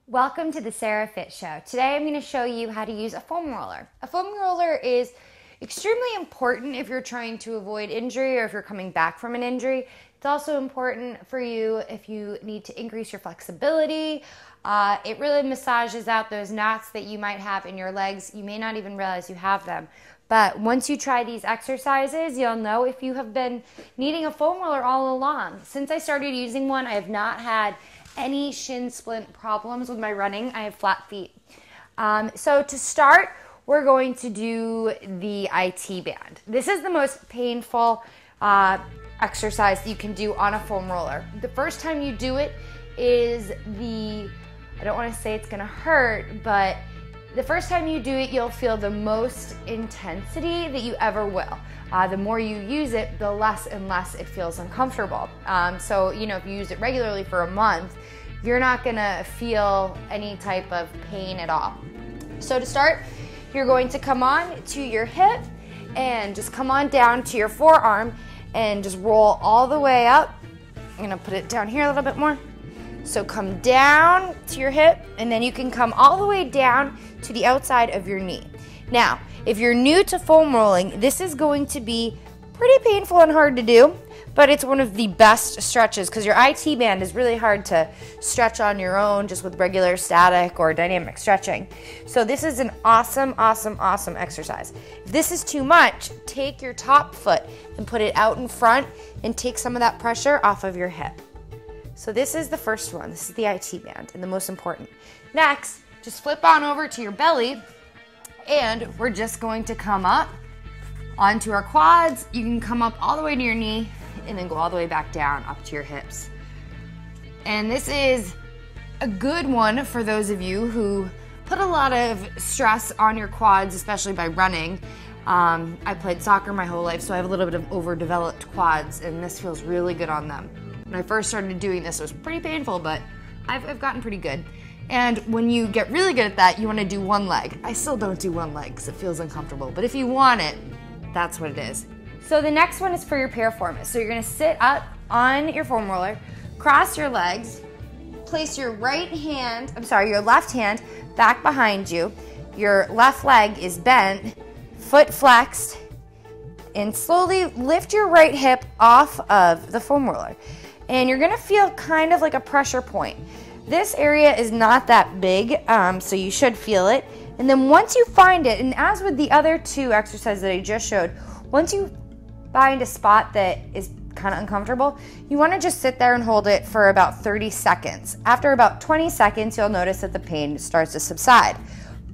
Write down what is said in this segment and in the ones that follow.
Welcome to the Sarah Fit Show. Today I'm going to show you how to use a foam roller. A foam roller is extremely important if you're trying to avoid injury or if you're coming back from an injury. It's also important for you if you need to increase your flexibility. It really massages out those knots that you might have in your legs. You may not even realize you have them. But once you try these exercises, you'll know if you have been needing a foam roller all along. Since I started using one, I have not had any shin splint problems with my running. I have flat feet. So to start, we're going to do the IT band. This is the most painful exercise that you can do on a foam roller. The first time you do it is I don't want to say it's gonna hurt, but the first time you do it, you'll feel the most intensity that you ever will. The more you use it, the less and less it feels uncomfortable. So, if you use it regularly for a month, you're not gonna feel any type of pain at all. So to start, you're going to come on to your hip and just come on down to your forearm and just roll all the way up. I'm gonna put it down here a little bit more. So come down to your hip, and then you can come all the way down to the outside of your knee. Now, if you're new to foam rolling, this is going to be pretty painful and hard to do, but it's one of the best stretches because your IT band is really hard to stretch on your own just with regular static or dynamic stretching. So this is an awesome, awesome, awesome exercise. If this is too much, take your top foot and put it out in front and take some of that pressure off of your hip. So this is the first one. This is the IT band and the most important. Next, just flip on over to your belly and we're just going to come up onto our quads. You can come up all the way to your knee and then go all the way back down up to your hips. And this is a good one for those of you who put a lot of stress on your quads, especially by running. I played soccer my whole life, so I have a little bit of overdeveloped quads, and this feels really good on them. When I first started doing this, it was pretty painful, but I've gotten pretty good. And when you get really good at that, you want to do one leg. I still don't do one leg because it feels uncomfortable, but if you want it, that's what it is. So the next one is for your piriformis. So you're gonna sit up on your foam roller, cross your legs, place your your left hand back behind you. Your left leg is bent, foot flexed, and slowly lift your right hip off of the foam roller. And you're gonna feel kind of like a pressure point. This area is not that big, so you should feel it. And then once you find it, and as with the other two exercises that I just showed, once you find a spot that is kind of uncomfortable, you want to just sit there and hold it for about 30 seconds. After about 20 seconds, you'll notice that the pain starts to subside.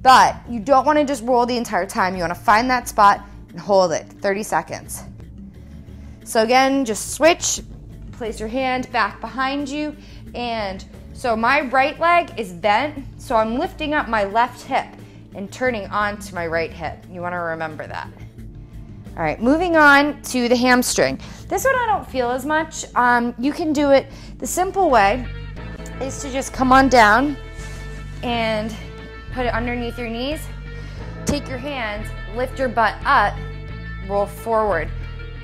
But you don't want to just roll the entire time. You want to find that spot and hold it 30 seconds. So again, just switch, place your hand back behind you, and so my right leg is bent, so I'm lifting up my left hip and turning onto my right hip. You want to remember that. All right, moving on to the hamstring. This one I don't feel as much. You can do it, the simple way is to just come on down and put it underneath your knees. Take your hands, lift your butt up, roll forward,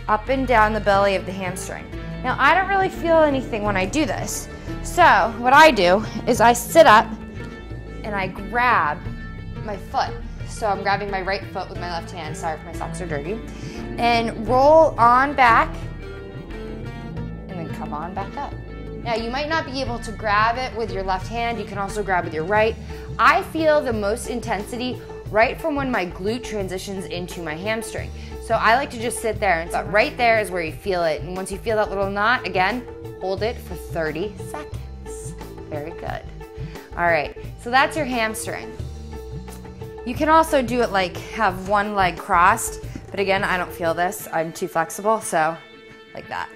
up and down the belly of the hamstring. Now, I don't really feel anything when I do this. So what I do is I sit up and I grab my foot. So I'm grabbing my right foot with my left hand. Sorry if my socks are dirty. And roll on back and then come on back up. Now, you might not be able to grab it with your left hand. You can also grab with your right. I feel the most intensity right from when my glute transitions into my hamstring. So I like to just sit there, and so right there is where you feel it. And once you feel that little knot, again, hold it for 30 seconds. Very good. All right, so that's your hamstring. You can also do it like have one leg crossed, but again, I don't feel this. I'm too flexible, so like that.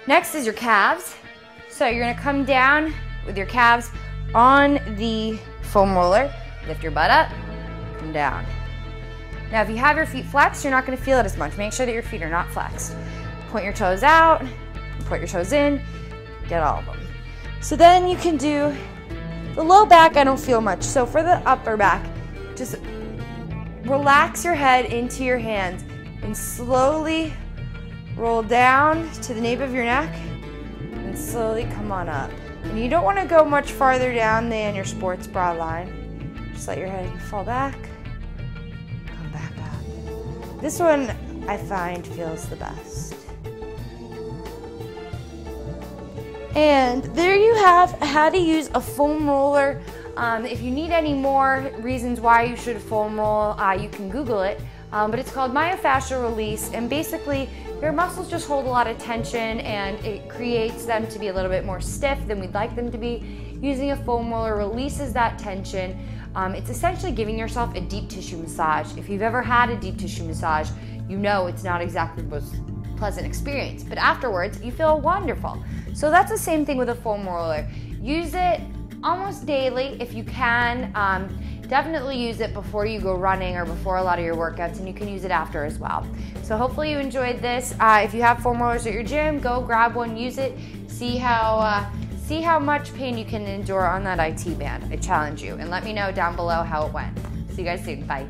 Next is your calves. So you're gonna come down with your calves on the foam roller, lift your butt up, come down. Now, if you have your feet flexed, you're not gonna feel it as much. Make sure that your feet are not flexed. Point your toes out, point your toes in, get all of them. So then you can do the low back, I don't feel much. So for the upper back, just relax your head into your hands and slowly roll down to the nape of your neck and slowly come on up. And you don't want to go much farther down than your sports bra line. Just let your head fall back, come back up. This one I find feels the best. And there you have how to use a foam roller. If you need any more reasons why you should foam roll, you can Google it. But it's called myofascial release, and basically your muscles just hold a lot of tension and it creates them to be a little bit more stiff than we'd like them to be. Using a foam roller releases that tension. It's essentially giving yourself a deep tissue massage. If you've ever had a deep tissue massage, you know it's not exactly the most pleasant experience, but afterwards you feel wonderful. So that's the same thing with a foam roller. Use it almost daily if you can. Definitely use it before you go running or before a lot of your workouts, and you can use it after as well. So hopefully you enjoyed this. If you have foam rollers at your gym, go grab one, use it, see how much pain you can endure on that IT band. I challenge you, and let me know down below how it went. See you guys soon. Bye.